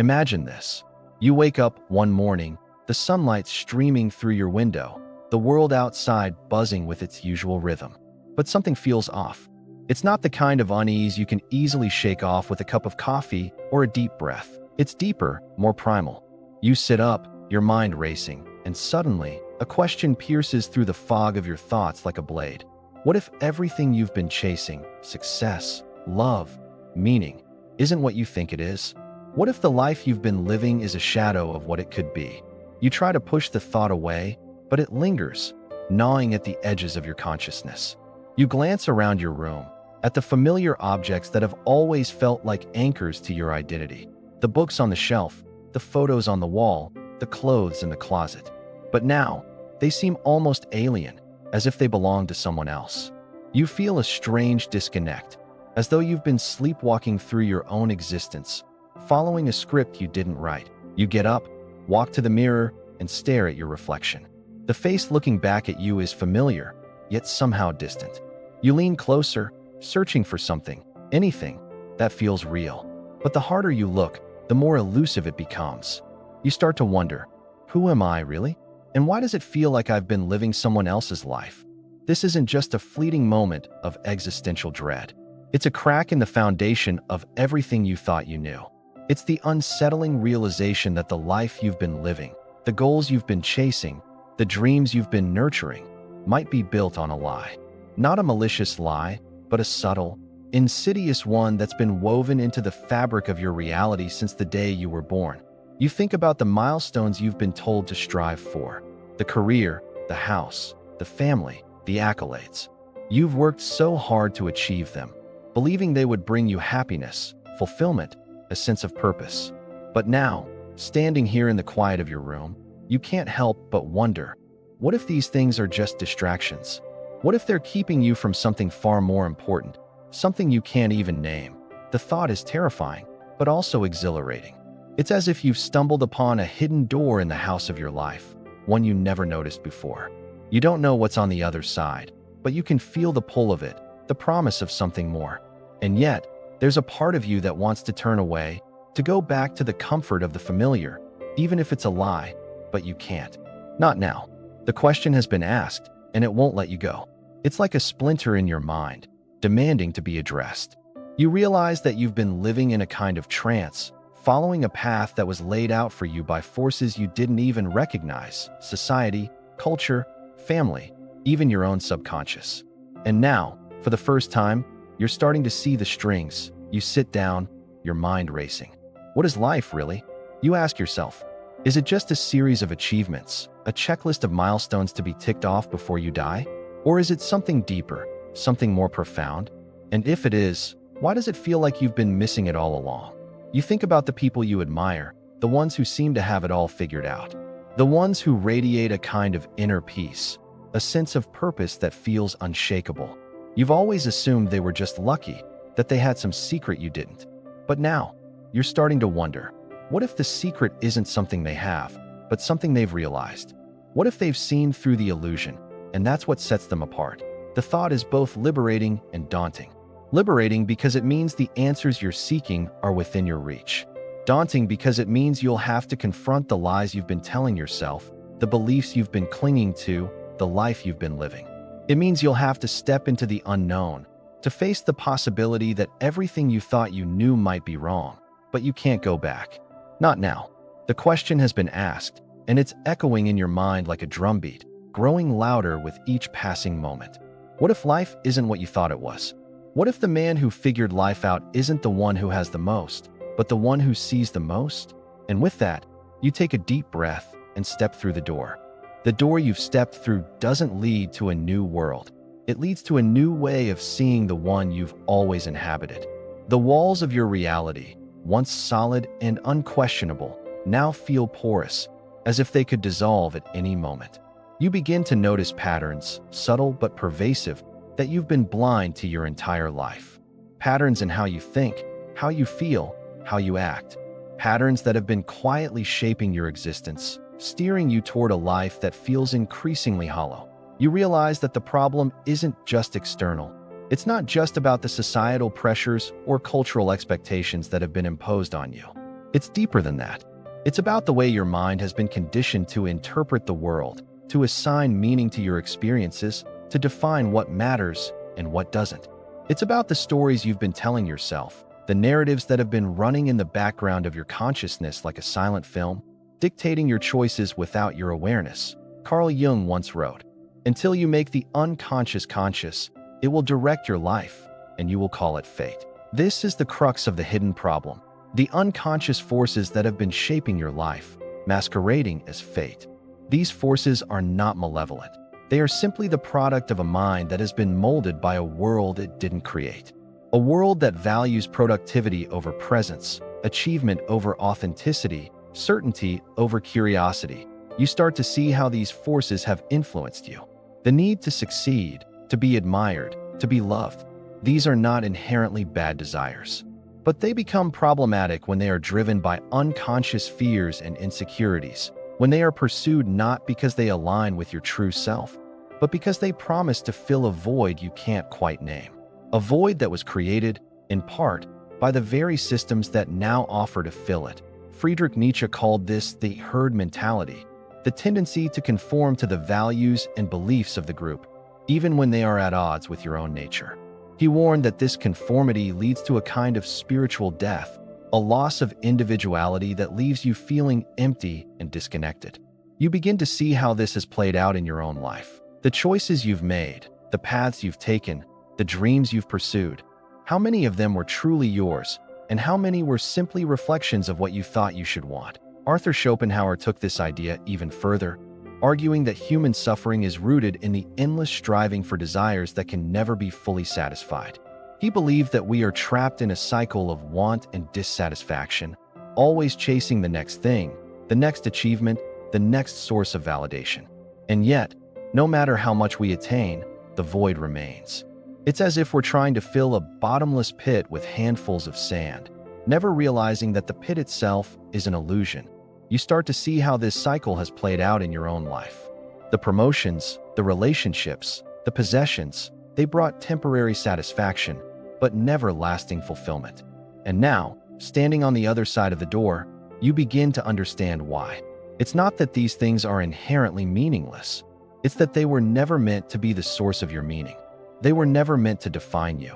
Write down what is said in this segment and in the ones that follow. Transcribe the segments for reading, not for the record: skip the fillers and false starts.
Imagine this. You wake up one morning, the sunlight streaming through your window, the world outside buzzing with its usual rhythm. But something feels off. It's not the kind of unease you can easily shake off with a cup of coffee or a deep breath. It's deeper, more primal. You sit up, your mind racing, and suddenly, a question pierces through the fog of your thoughts like a blade. What if everything you've been chasing, success, love, meaning, isn't what you think it is? What if the life you've been living is a shadow of what it could be? You try to push the thought away, but it lingers, gnawing at the edges of your consciousness. You glance around your room, at the familiar objects that have always felt like anchors to your identity. The books on the shelf, the photos on the wall, the clothes in the closet. But now, they seem almost alien, as if they belong to someone else. You feel a strange disconnect, as though you've been sleepwalking through your own existence, following a script you didn't write. You get up, walk to the mirror, and stare at your reflection. The face looking back at you is familiar, yet somehow distant. You lean closer, searching for something, anything, that feels real. But the harder you look, the more elusive it becomes. You start to wonder, who am I really? And why does it feel like I've been living someone else's life? This isn't just a fleeting moment of existential dread. It's a crack in the foundation of everything you thought you knew. It's the unsettling realization that the life you've been living, the goals you've been chasing, the dreams you've been nurturing, might be built on a lie. Not a malicious lie, but a subtle, insidious one that's been woven into the fabric of your reality since the day you were born. You think about the milestones you've been told to strive for, the career, the house, the family, the accolades. You've worked so hard to achieve them, believing they would bring you happiness, fulfillment, a sense of purpose. But now, standing here in the quiet of your room, you can't help but wonder, what if these things are just distractions? What if they're keeping you from something far more important, something you can't even name? The thought is terrifying, but also exhilarating. It's as if you've stumbled upon a hidden door in the house of your life, one you never noticed before. You don't know what's on the other side, but you can feel the pull of it, the promise of something more. And yet, there's a part of you that wants to turn away, to go back to the comfort of the familiar, even if it's a lie, but you can't. Not now. The question has been asked, and it won't let you go. It's like a splinter in your mind, demanding to be addressed. You realize that you've been living in a kind of trance, following a path that was laid out for you by forces you didn't even recognize: society, culture, family, even your own subconscious. And now, for the first time, you're starting to see the strings. You sit down, your mind racing. What is life, really? You ask yourself. Is it just a series of achievements, a checklist of milestones to be ticked off before you die? Or is it something deeper, something more profound? And if it is, why does it feel like you've been missing it all along? You think about the people you admire, the ones who seem to have it all figured out, the ones who radiate a kind of inner peace, a sense of purpose that feels unshakable. You've always assumed they were just lucky, that they had some secret you didn't. But now, you're starting to wonder, what if the secret isn't something they have, but something they've realized? What if they've seen through the illusion, and that's what sets them apart? The thought is both liberating and daunting. Liberating because it means the answers you're seeking are within your reach. Daunting because it means you'll have to confront the lies you've been telling yourself, the beliefs you've been clinging to, the life you've been living. It means you'll have to step into the unknown, to face the possibility that everything you thought you knew might be wrong, but you can't go back. Not now. The question has been asked, and it's echoing in your mind like a drumbeat, growing louder with each passing moment. What if life isn't what you thought it was? What if the man who figured life out isn't the one who has the most, but the one who sees the most? And with that, you take a deep breath and step through the door. The door you've stepped through doesn't lead to a new world. It leads to a new way of seeing the one you've always inhabited. The walls of your reality, once solid and unquestionable, now feel porous, as if they could dissolve at any moment. You begin to notice patterns, subtle but pervasive, that you've been blind to your entire life. Patterns in how you think, how you feel, how you act. Patterns that have been quietly shaping your existence, steering you toward a life that feels increasingly hollow. You realize that the problem isn't just external. It's not just about the societal pressures or cultural expectations that have been imposed on you. It's deeper than that. It's about the way your mind has been conditioned to interpret the world, to assign meaning to your experiences, to define what matters and what doesn't. It's about the stories you've been telling yourself, the narratives that have been running in the background of your consciousness like a silent film, dictating your choices without your awareness. Carl Jung once wrote, "Until you make the unconscious conscious, it will direct your life, and you will call it fate." This is the crux of the hidden problem. The unconscious forces that have been shaping your life, masquerading as fate. These forces are not malevolent. They are simply the product of a mind that has been molded by a world it didn't create. A world that values productivity over presence, achievement over authenticity, certainty over curiosity. You start to see how these forces have influenced you. The need to succeed, to be admired, to be loved. These are not inherently bad desires. But they become problematic when they are driven by unconscious fears and insecurities, when they are pursued not because they align with your true self, but because they promise to fill a void you can't quite name. A void that was created, in part, by the very systems that now offer to fill it. Friedrich Nietzsche called this the herd mentality, the tendency to conform to the values and beliefs of the group, even when they are at odds with your own nature. He warned that this conformity leads to a kind of spiritual death, a loss of individuality that leaves you feeling empty and disconnected. You begin to see how this has played out in your own life. The choices you've made, the paths you've taken, the dreams you've pursued. How many of them were truly yours, and how many were simply reflections of what you thought you should want? Arthur Schopenhauer took this idea even further, arguing that human suffering is rooted in the endless striving for desires that can never be fully satisfied. He believed that we are trapped in a cycle of want and dissatisfaction, always chasing the next thing, the next achievement, the next source of validation. And yet, no matter how much we attain, the void remains. It's as if we're trying to fill a bottomless pit with handfuls of sand, never realizing that the pit itself is an illusion. You start to see how this cycle has played out in your own life. The promotions, the relationships, the possessions, they brought temporary satisfaction, but never lasting fulfillment. And now, standing on the other side of the door, you begin to understand why. It's not that these things are inherently meaningless. It's that they were never meant to be the source of your meaning. They were never meant to define you.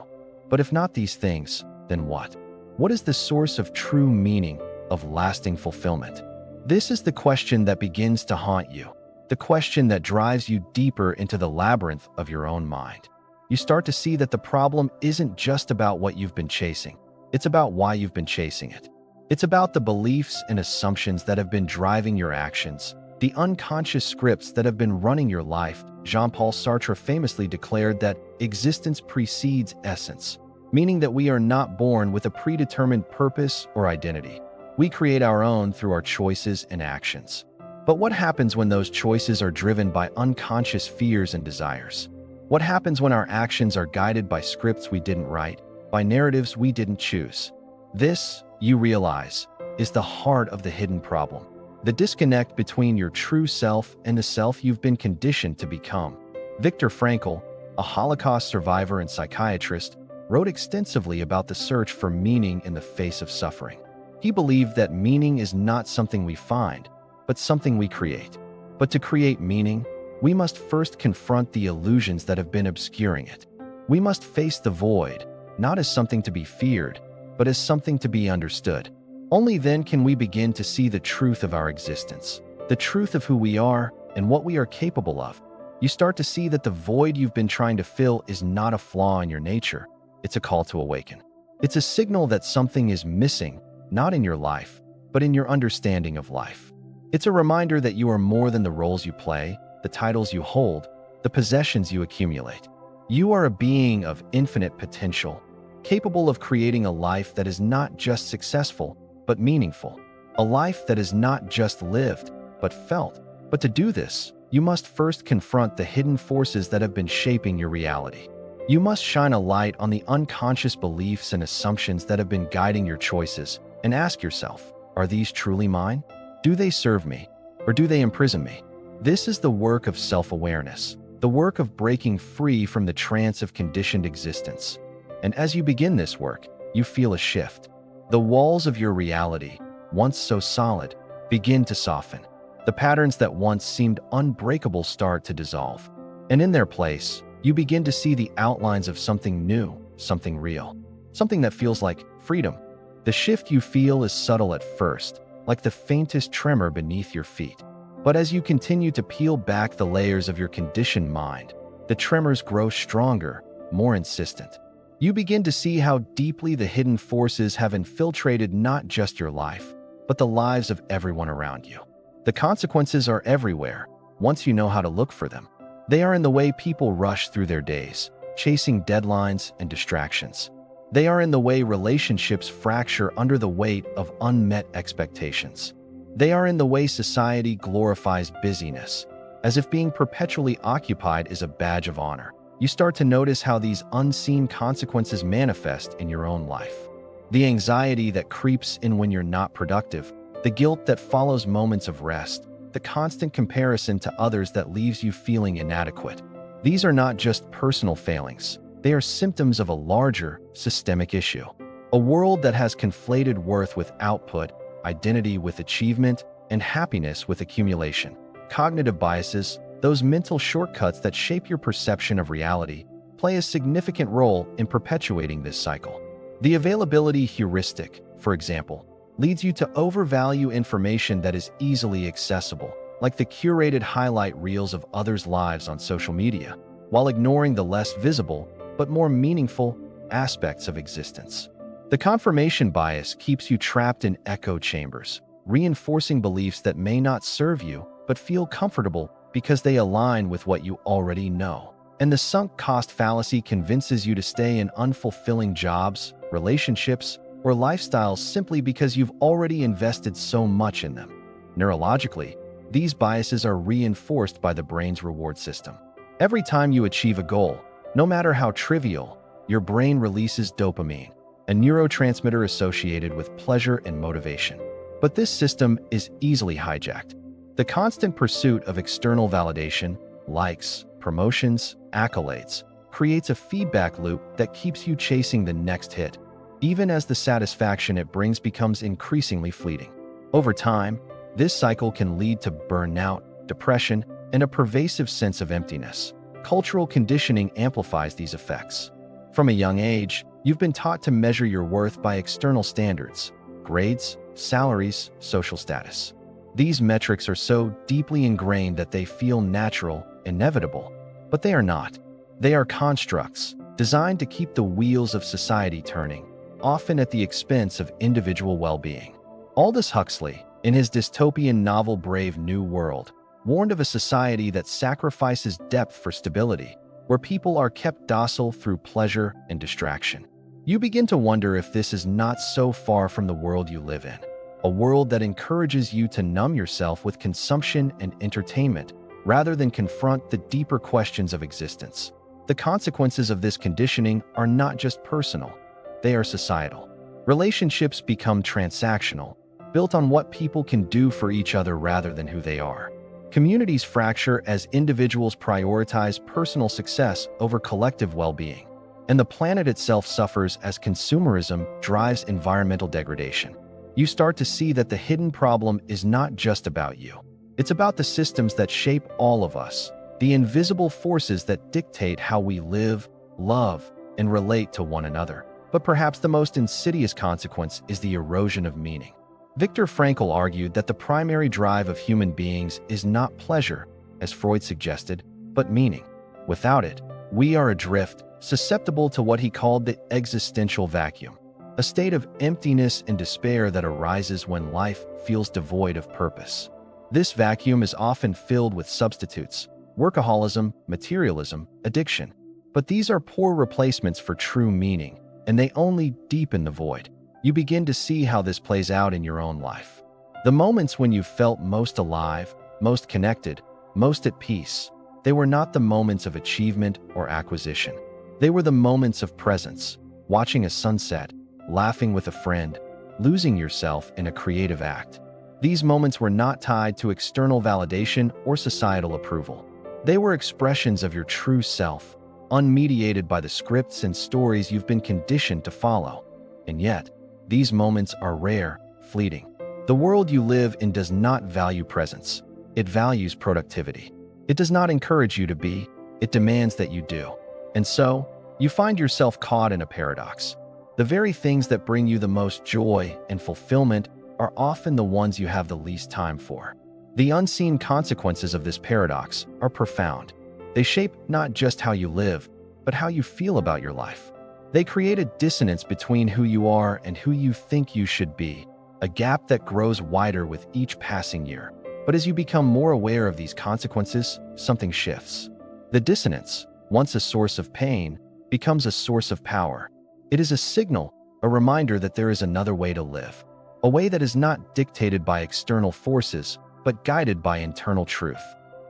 But if not these things, then what? What is the source of true meaning, of lasting fulfillment? This is the question that begins to haunt you, the question that drives you deeper into the labyrinth of your own mind. You start to see that the problem isn't just about what you've been chasing. It's about why you've been chasing it. It's about the beliefs and assumptions that have been driving your actions, the unconscious scripts that have been running your life. Jean-Paul Sartre famously declared that existence precedes essence, meaning that we are not born with a predetermined purpose or identity. We create our own through our choices and actions. But what happens when those choices are driven by unconscious fears and desires? What happens when our actions are guided by scripts we didn't write, by narratives we didn't choose? This, you realize, is the heart of the hidden problem. The disconnect between your true self and the self you've been conditioned to become. Viktor Frankl, a Holocaust survivor and psychiatrist, wrote extensively about the search for meaning in the face of suffering. He believed that meaning is not something we find, but something we create. But to create meaning, we must first confront the illusions that have been obscuring it. We must face the void, not as something to be feared, but as something to be understood. Only then can we begin to see the truth of our existence, the truth of who we are and what we are capable of. You start to see that the void you've been trying to fill is not a flaw in your nature. It's a call to awaken. It's a signal that something is missing, not in your life, but in your understanding of life. It's a reminder that you are more than the roles you play, the titles you hold, the possessions you accumulate. You are a being of infinite potential, capable of creating a life that is not just successful, but meaningful. A life that is not just lived, but felt. But to do this, you must first confront the hidden forces that have been shaping your reality. You must shine a light on the unconscious beliefs and assumptions that have been guiding your choices and ask yourself, are these truly mine? Do they serve me, or do they imprison me? This is the work of self-awareness, the work of breaking free from the trance of conditioned existence. And as you begin this work, you feel a shift. The walls of your reality, once so solid, begin to soften. The patterns that once seemed unbreakable start to dissolve. And in their place, you begin to see the outlines of something new, something real, something that feels like freedom. The shift you feel is subtle at first, like the faintest tremor beneath your feet. But as you continue to peel back the layers of your conditioned mind, the tremors grow stronger, more insistent. You begin to see how deeply the hidden forces have infiltrated not just your life, but the lives of everyone around you. The consequences are everywhere, once you know how to look for them. They are in the way people rush through their days, chasing deadlines and distractions. They are in the way relationships fracture under the weight of unmet expectations. They are in the way society glorifies busyness, as if being perpetually occupied is a badge of honor. You start to notice how these unseen consequences manifest in your own life. The anxiety that creeps in when you're not productive, the guilt that follows moments of rest, the constant comparison to others that leaves you feeling inadequate. These are not just personal failings. They are symptoms of a larger, systemic issue. A world that has conflated worth with output, identity with achievement, and happiness with accumulation. Cognitive biases, those mental shortcuts that shape your perception of reality, play a significant role in perpetuating this cycle. The availability heuristic, for example, leads you to overvalue information that is easily accessible, like the curated highlight reels of others' lives on social media, while ignoring the less visible but more meaningful aspects of existence. The confirmation bias keeps you trapped in echo chambers, reinforcing beliefs that may not serve you but feel comfortable because they align with what you already know. And the sunk cost fallacy convinces you to stay in unfulfilling jobs, relationships, or lifestyles simply because you've already invested so much in them. Neurologically, these biases are reinforced by the brain's reward system. Every time you achieve a goal, no matter how trivial, your brain releases dopamine, a neurotransmitter associated with pleasure and motivation. But this system is easily hijacked. The constant pursuit of external validation, likes, promotions, accolades, creates a feedback loop that keeps you chasing the next hit, even as the satisfaction it brings becomes increasingly fleeting. Over time, this cycle can lead to burnout, depression, and a pervasive sense of emptiness. Cultural conditioning amplifies these effects. From a young age, you've been taught to measure your worth by external standards, grades, salaries, social status. These metrics are so deeply ingrained that they feel natural, inevitable, but they are not. They are constructs designed to keep the wheels of society turning, often at the expense of individual well-being. Aldous Huxley, in his dystopian novel Brave New World, warned of a society that sacrifices depth for stability, where people are kept docile through pleasure and distraction. You begin to wonder if this is not so far from the world you live in, a world that encourages you to numb yourself with consumption and entertainment, rather than confront the deeper questions of existence. The consequences of this conditioning are not just personal, they are societal. Relationships become transactional, built on what people can do for each other rather than who they are. Communities fracture as individuals prioritize personal success over collective well-being. And the planet itself suffers as consumerism drives environmental degradation. You start to see that the hidden problem is not just about you. It's about the systems that shape all of us, the invisible forces that dictate how we live, love, and relate to one another. But perhaps the most insidious consequence is the erosion of meaning. Viktor Frankl argued that the primary drive of human beings is not pleasure, as Freud suggested, but meaning. Without it, we are adrift, susceptible to what he called the existential vacuum, a state of emptiness and despair that arises when life feels devoid of purpose. This vacuum is often filled with substitutes: workaholism, materialism, addiction. But these are poor replacements for true meaning, and they only deepen the void. You begin to see how this plays out in your own life. The moments when you felt most alive, most connected, most at peace, they were not the moments of achievement or acquisition. They were the moments of presence, watching a sunset, laughing with a friend, losing yourself in a creative act. These moments were not tied to external validation or societal approval. They were expressions of your true self, unmediated by the scripts and stories you've been conditioned to follow. And yet, these moments are rare, fleeting. The world you live in does not value presence. It values productivity. It does not encourage you to be, it demands that you do. And so, you find yourself caught in a paradox. The very things that bring you the most joy and fulfillment are often the ones you have the least time for. The unseen consequences of this paradox are profound. They shape not just how you live, but how you feel about your life. They create a dissonance between who you are and who you think you should be, a gap that grows wider with each passing year. But as you become more aware of these consequences, something shifts. The dissonance, once a source of pain, becomes a source of power. It is a signal, a reminder that there is another way to live, a way that is not dictated by external forces, but guided by internal truth,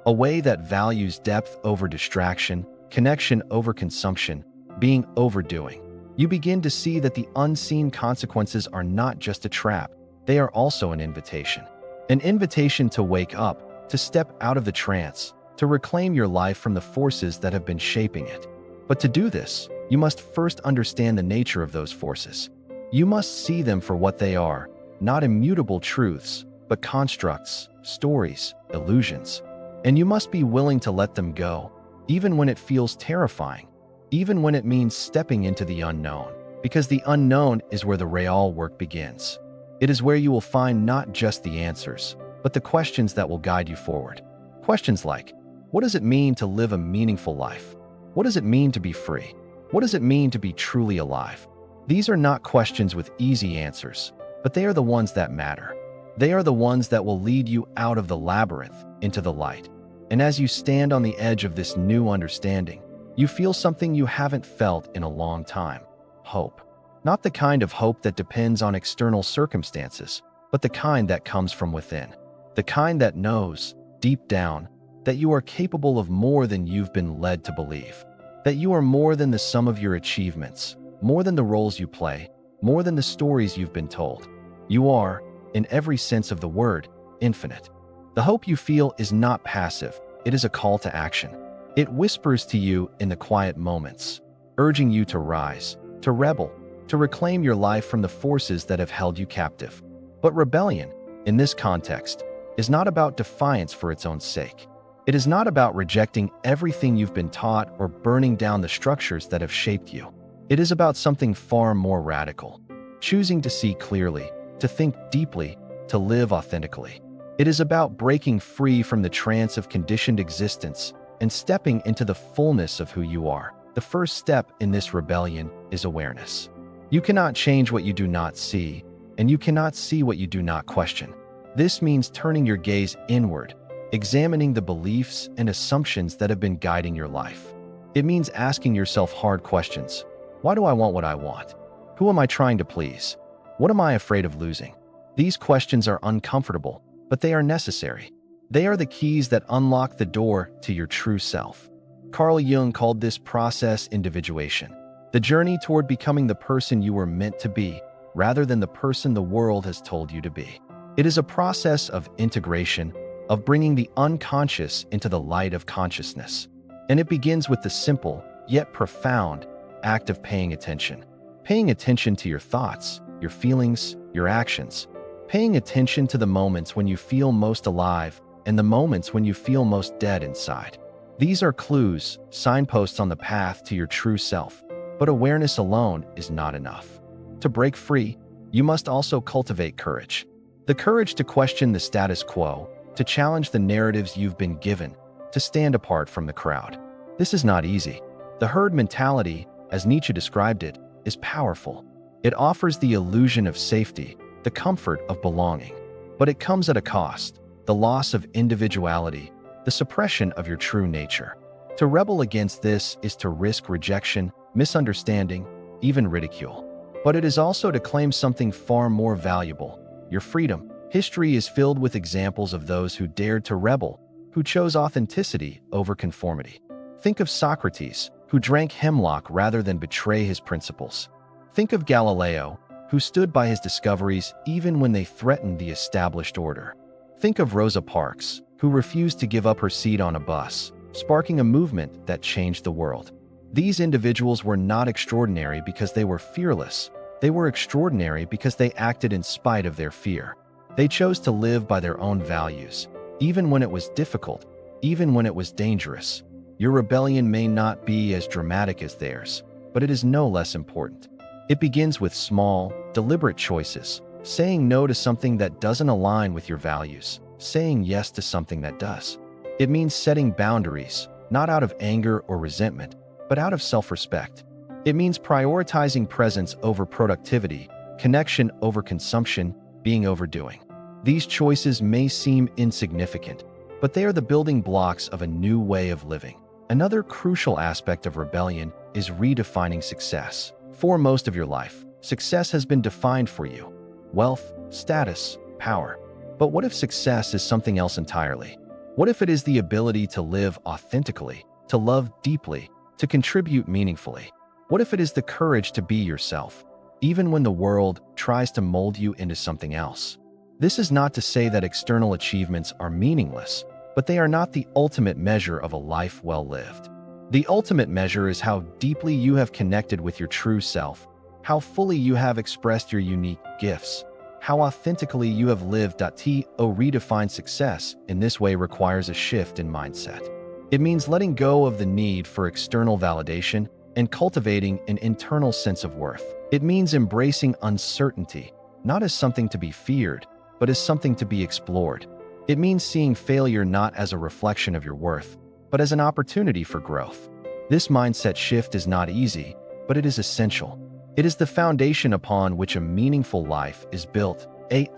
a way that values depth over distraction, connection over consumption, being overdoing. You begin to see that the unseen consequences are not just a trap, they are also an invitation. An invitation to wake up, to step out of the trance, to reclaim your life from the forces that have been shaping it. But to do this, you must first understand the nature of those forces. You must see them for what they are, not immutable truths, but constructs, stories, illusions. And you must be willing to let them go, even when it feels terrifying, even when it means stepping into the unknown, because the unknown is where the real work begins. It is where you will find not just the answers, but the questions that will guide you forward. Questions like, what does it mean to live a meaningful life? What does it mean to be free? What does it mean to be truly alive? These are not questions with easy answers, but they are the ones that matter. They are the ones that will lead you out of the labyrinth into the light. And as you stand on the edge of this new understanding, you feel something you haven't felt in a long time: hope. Not the kind of hope that depends on external circumstances, but the kind that comes from within. The kind that knows, deep down, that you are capable of more than you've been led to believe. That you are more than the sum of your achievements, more than the roles you play, more than the stories you've been told. You are, in every sense of the word, infinite. The hope you feel is not passive, it is a call to action. It whispers to you in the quiet moments, urging you to rise, to rebel, to reclaim your life from the forces that have held you captive. But rebellion, in this context, is not about defiance for its own sake. It is not about rejecting everything you've been taught or burning down the structures that have shaped you. It is about something far more radical, choosing to see clearly, to think deeply, to live authentically. It is about breaking free from the trance of conditioned existence and stepping into the fullness of who you are. The first step in this rebellion is awareness. You cannot change what you do not see, and you cannot see what you do not question. This means turning your gaze inward, examining the beliefs and assumptions that have been guiding your life. It means asking yourself hard questions. Why do I want what I want? Who am I trying to please? What am I afraid of losing? These questions are uncomfortable, but they are necessary. They are the keys that unlock the door to your true self. Carl Jung called this process individuation, the journey toward becoming the person you were meant to be, rather than the person the world has told you to be. It is a process of integration, of bringing the unconscious into the light of consciousness. And it begins with the simple, yet profound, act of paying attention. Paying attention to your thoughts, your feelings, your actions. Paying attention to the moments when you feel most alive and the moments when you feel most dead inside. These are clues, signposts on the path to your true self. But awareness alone is not enough. To break free, you must also cultivate courage. The courage to question the status quo, to challenge the narratives you've been given, to stand apart from the crowd. This is not easy. The herd mentality, as Nietzsche described it, is powerful. It offers the illusion of safety, the comfort of belonging. But it comes at a cost, the loss of individuality, the suppression of your true nature. To rebel against this is to risk rejection, misunderstanding, even ridicule. But it is also to claim something far more valuable: your freedom. History is filled with examples of those who dared to rebel, who chose authenticity over conformity. Think of Socrates, who drank hemlock rather than betray his principles. Think of Galileo, who stood by his discoveries even when they threatened the established order. Think of Rosa Parks, who refused to give up her seat on a bus, sparking a movement that changed the world. These individuals were not extraordinary because they were fearless. They were extraordinary because they acted in spite of their fear. They chose to live by their own values, even when it was difficult, even when it was dangerous. Your rebellion may not be as dramatic as theirs, but it is no less important. It begins with small, deliberate choices, saying no to something that doesn't align with your values, saying yes to something that does. It means setting boundaries, not out of anger or resentment, but out of self-respect. It means prioritizing presence over productivity, connection over consumption, being overdoing. These choices may seem insignificant, but they are the building blocks of a new way of living. Another crucial aspect of rebellion is redefining success. For most of your life, success has been defined for you: wealth, status, power. But what if success is something else entirely? What if it is the ability to live authentically, to love deeply, to contribute meaningfully? What if it is the courage to be yourself, even when the world tries to mold you into something else? This is not to say that external achievements are meaningless, but they are not the ultimate measure of a life well lived. The ultimate measure is how deeply you have connected with your true self, how fully you have expressed your unique gifts, how authentically you have lived. To redefine success in this way requires a shift in mindset. It means letting go of the need for external validation and cultivating an internal sense of worth. It means embracing uncertainty, not as something to be feared, but as something to be explored. It means seeing failure not as a reflection of your worth, but as an opportunity for growth. This mindset shift is not easy, but it is essential. It is the foundation upon which a meaningful life is built.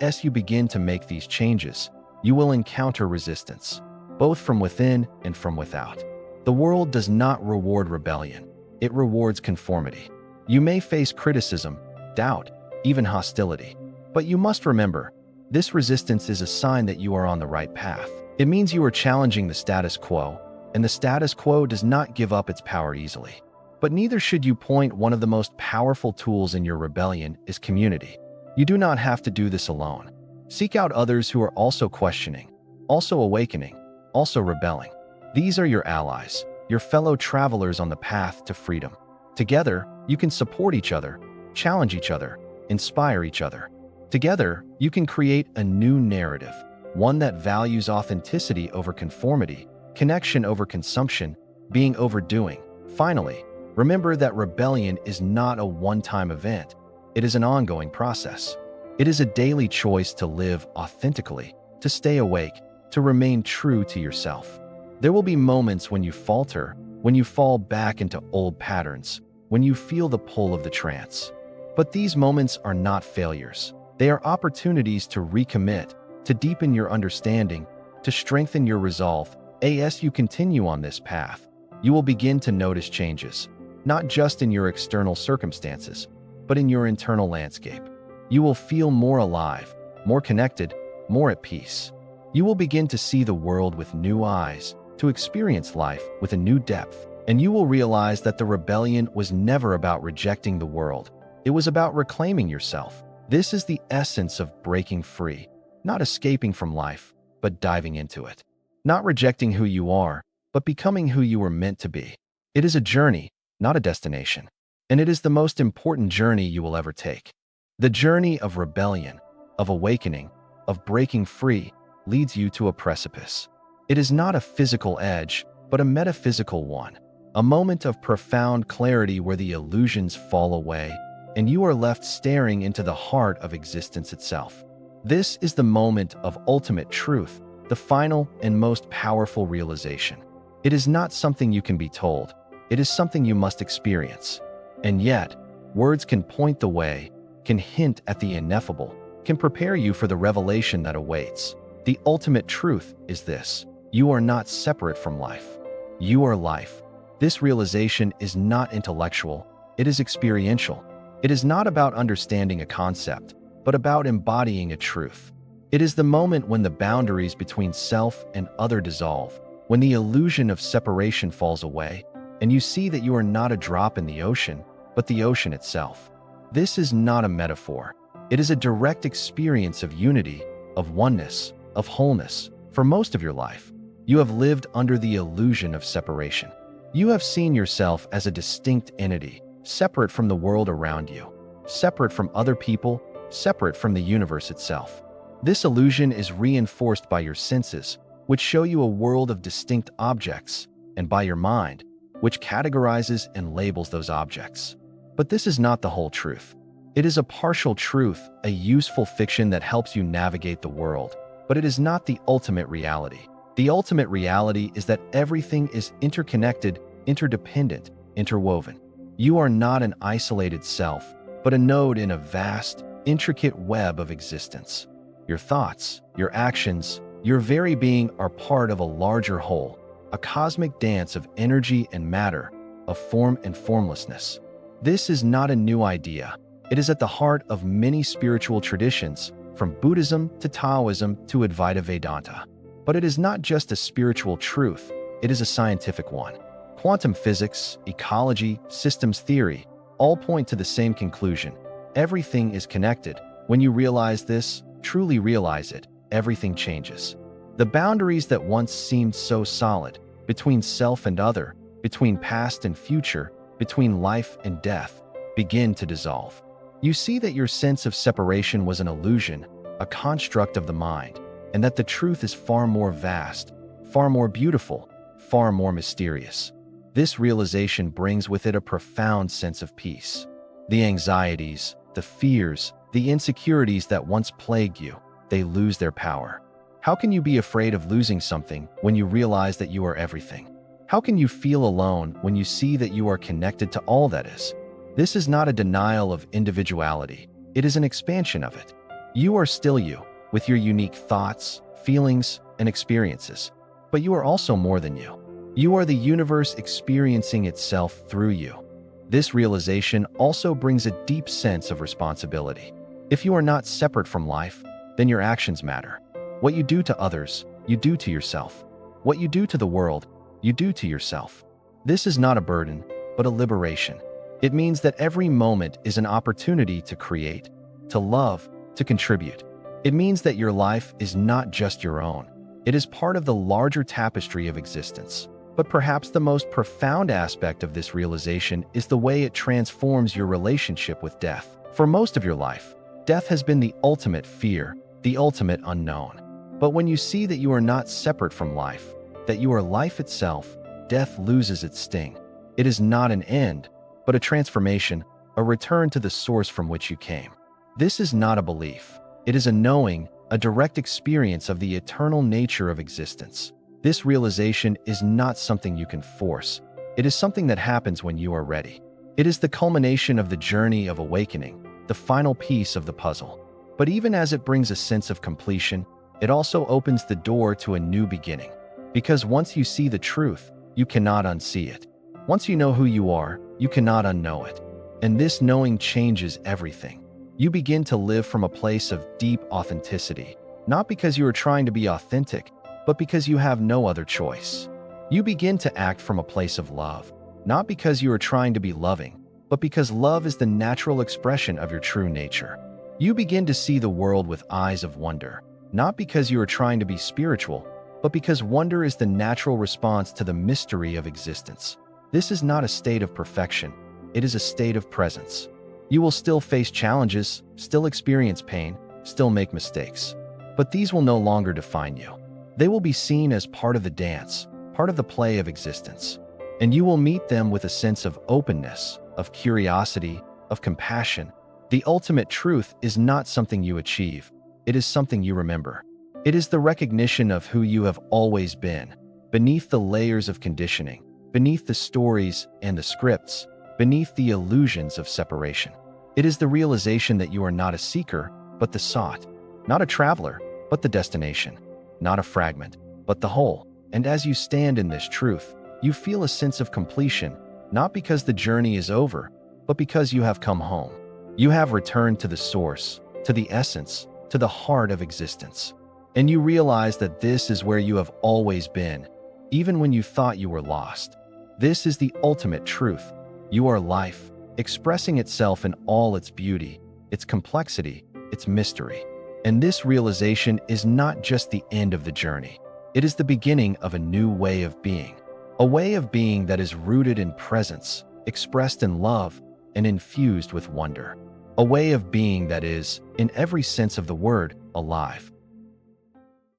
As you begin to make these changes, you will encounter resistance, both from within and from without. The world does not reward rebellion. It rewards conformity. You may face criticism, doubt, even hostility. But you must remember, this resistance is a sign that you are on the right path. It means you are challenging the status quo, and the status quo does not give up its power easily. But neither should you. One of the most powerful tools in your rebellion is community. You do not have to do this alone. Seek out others who are also questioning, also awakening, also rebelling. These are your allies, your fellow travelers on the path to freedom. Together, you can support each other, challenge each other, inspire each other. Together, you can create a new narrative, one that values authenticity over conformity, connection over consumption, being overdoing. Finally, remember that rebellion is not a one-time event. It is an ongoing process. It is a daily choice to live authentically, to stay awake, to remain true to yourself. There will be moments when you falter, when you fall back into old patterns, when you feel the pull of the trance. But these moments are not failures. They are opportunities to recommit, to deepen your understanding, to strengthen your resolve. As you continue on this path, you will begin to notice changes, not just in your external circumstances, but in your internal landscape. You will feel more alive, more connected, more at peace. You will begin to see the world with new eyes, to experience life with a new depth, and you will realize that the rebellion was never about rejecting the world. It was about reclaiming yourself. This is the essence of breaking free, not escaping from life, but diving into it. Not rejecting who you are, but becoming who you were meant to be. It is a journey, not a destination. And it is the most important journey you will ever take. The journey of rebellion, of awakening, of breaking free, leads you to a precipice. It is not a physical edge, but a metaphysical one. A moment of profound clarity where the illusions fall away, and you are left staring into the heart of existence itself. This is the moment of ultimate truth, the final and most powerful realization. It is not something you can be told. It is something you must experience. And yet, words can point the way, can hint at the ineffable, can prepare you for the revelation that awaits. The ultimate truth is this: you are not separate from life. You are life. This realization is not intellectual, it is experiential. It is not about understanding a concept, but about embodying a truth. It is the moment when the boundaries between self and other dissolve, when the illusion of separation falls away, and you see that you are not a drop in the ocean, but the ocean itself. This is not a metaphor. It is a direct experience of unity, of oneness, of wholeness. For most of your life, you have lived under the illusion of separation. You have seen yourself as a distinct entity, separate from the world around you, separate from other people, separate from the universe itself. This illusion is reinforced by your senses, which show you a world of distinct objects, and by your mind, which categorizes and labels those objects. But this is not the whole truth. It is a partial truth, a useful fiction that helps you navigate the world, but it is not the ultimate reality. The ultimate reality is that everything is interconnected, interdependent, interwoven. You are not an isolated self, but a node in a vast, intricate web of existence. Your thoughts, your actions, your very being are part of a larger whole, a cosmic dance of energy and matter, of form and formlessness. This is not a new idea. It is at the heart of many spiritual traditions, from Buddhism to Taoism to Advaita Vedanta. But it is not just a spiritual truth, it is a scientific one. Quantum physics, ecology, systems theory all point to the same conclusion. Everything is connected. When you realize this, truly realize it, everything changes. The boundaries that once seemed so solid, between self and other, between past and future, between life and death, begin to dissolve. You see that your sense of separation was an illusion, a construct of the mind, and that the truth is far more vast, far more beautiful, far more mysterious. This realization brings with it a profound sense of peace. The anxieties, the fears, the insecurities that once plagued you, they lose their power. How can you be afraid of losing something when you realize that you are everything? How can you feel alone when you see that you are connected to all that is? This is not a denial of individuality. It is an expansion of it. You are still you, with your unique thoughts, feelings, and experiences. But you are also more than you. You are the universe experiencing itself through you. This realization also brings a deep sense of responsibility. If you are not separate from life, then your actions matter. What you do to others, you do to yourself. What you do to the world, you do to yourself. This is not a burden, but a liberation. It means that every moment is an opportunity to create, to love, to contribute. It means that your life is not just your own. It is part of the larger tapestry of existence. But perhaps the most profound aspect of this realization is the way it transforms your relationship with death. For most of your life, death has been the ultimate fear, the ultimate unknown. But when you see that you are not separate from life, that you are life itself, death loses its sting. It is not an end, but a transformation, a return to the source from which you came. This is not a belief. It is a knowing, a direct experience of the eternal nature of existence. This realization is not something you can force. It is something that happens when you are ready. It is the culmination of the journey of awakening, the final piece of the puzzle. But even as it brings a sense of completion, it also opens the door to a new beginning. Because once you see the truth, you cannot unsee it. Once you know who you are, you cannot unknow it. And this knowing changes everything. You begin to live from a place of deep authenticity, not because you are trying to be authentic, but because you have no other choice. You begin to act from a place of love, not because you are trying to be loving, but because love is the natural expression of your true nature. You begin to see the world with eyes of wonder, not because you are trying to be spiritual, but because wonder is the natural response to the mystery of existence. This is not a state of perfection, it is a state of presence. You will still face challenges, still experience pain, still make mistakes. But these will no longer define you. They will be seen as part of the dance, part of the play of existence. And you will meet them with a sense of openness, of curiosity, of compassion. The ultimate truth is not something you achieve. It is something you remember. It is the recognition of who you have always been, beneath the layers of conditioning, beneath the stories and the scripts, beneath the illusions of separation. It is the realization that you are not a seeker, but the sought, not a traveler, but the destination, not a fragment, but the whole. And as you stand in this truth, you feel a sense of completion, not because the journey is over, but because you have come home. You have returned to the source, to the essence, to the heart of existence. And you realize that this is where you have always been, even when you thought you were lost. This is the ultimate truth. You are life, expressing itself in all its beauty, its complexity, its mystery. And this realization is not just the end of the journey. It is the beginning of a new way of being. A way of being that is rooted in presence, expressed in love, and infused with wonder. A way of being that is, in every sense of the word, alive.